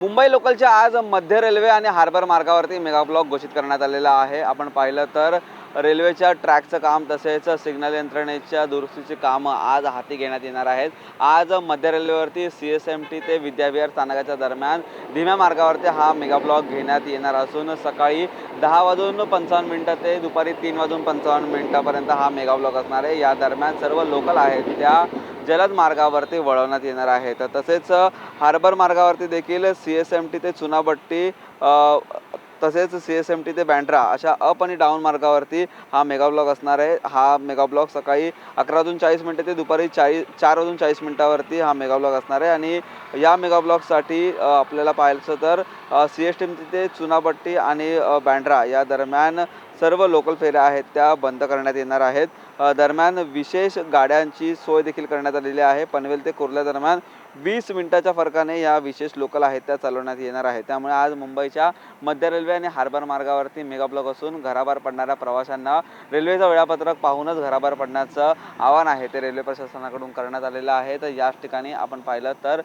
मुंबई लोकलच्या आज मध्य रेल्वे आणि हार्बर मार्गावरती मेगा ब्लॉक घोषित करण्यात आलेला आहे। आपण पाहिलं तर रेल्वेच्या ट्रॅकचं काम तसेच सिग्नल यंत्रणेच्या दुरुस्तीची कामं आज हाती घेण्यात येणार आहेत। आज मध्य रेल्वेवरती CSMT ते विद्याविहार स्थानकाच्या दरम्यान धीम्या मार्गावरती हा मेगा ब्लॉक घेण्यात येणार असून सकाळी 10:55 ते दुपारी 3:55 हा मेगा ब्लॉक असणार आहे। या दरम्यान सर्व लोकल आहेत त्या जलद मार्गावरती वळवण्यात येणार आहेत। तसेच हार्बर मार्गावरती देखील CSMT ते चुनाभट्टी तसेच CSMT ते बँड्रा अशा अप आणि डाऊन मार्गावरती हा मेगा ब्लॉक असणार आहे। हा मेगा ब्लॉक सकाळी 11:40 ते दुपारी 4:40 हा मेगा ब्लॉक असणार आहे। आणि या मेगा ब्लॉकसाठी आपल्याला पाहायचं तर CSMT ते चुनाभट्टी आणि बँड्रा या दरम्यान सर्व लोकल फेऱ्या आहेत त्या बंद करण्यात येणार आहेत। दरम्यान विशेष गाड्यांची सोय देखील करण्यात आलेली आहे। पनवेल ते कुर्ला दरम्यान 20 मिनिटाच्या फरकाने या विशेष लोकल आहेत त्या चालवण्यात येणार आहे। त्यामुळे आज मुंबईच्या मध्य रेल्वे आणि हार्बर मार्गावरती मेगा ब्लॉक असून घराबाहेर पडणाऱ्या प्रवाशांना रेल्वेचं वेळापत्रक पाहूनच घराबाहेर पडण्याचं आवाहन आहे ते रेल्वे प्रशासनाकडून करण्यात आलेलं आहे। तर याच ठिकाणी आपण पाहिलं तर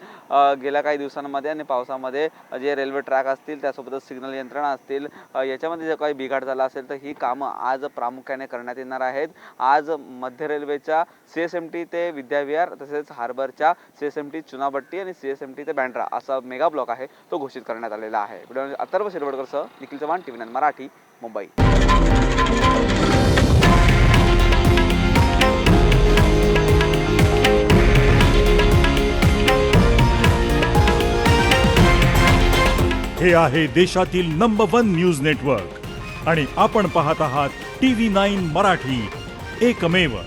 गेल्या काही दिवसांमध्ये आणि पावसामध्ये जे रेल्वे ट्रॅक असतील त्यासोबतच सिग्नल यंत्रणा असतील याच्यामध्ये जे काही बिघाड झाला असेल तर ही कामं आज प्रामुख्याने करण्यात येणार आहेत। आज मध्य रेल्वेच्या CSMT ते विद्याविहार तसेच हार्बरच्या CSMT चुनाभट्टी आणि CSMT ते बँड्रा असा मेगा ब्लॉक आहे तो घोषित करण्यात आलेला आहे। व्हिडिओ अथर्व शिरवडकरसह निखिल चव्हाण, TV9 मराठी, मुंबई। हे आहे देशातील नंबर 1 न्यूज नेटवर्क आणि आपण पाहत आहात TV9 मराठी, एकमेव।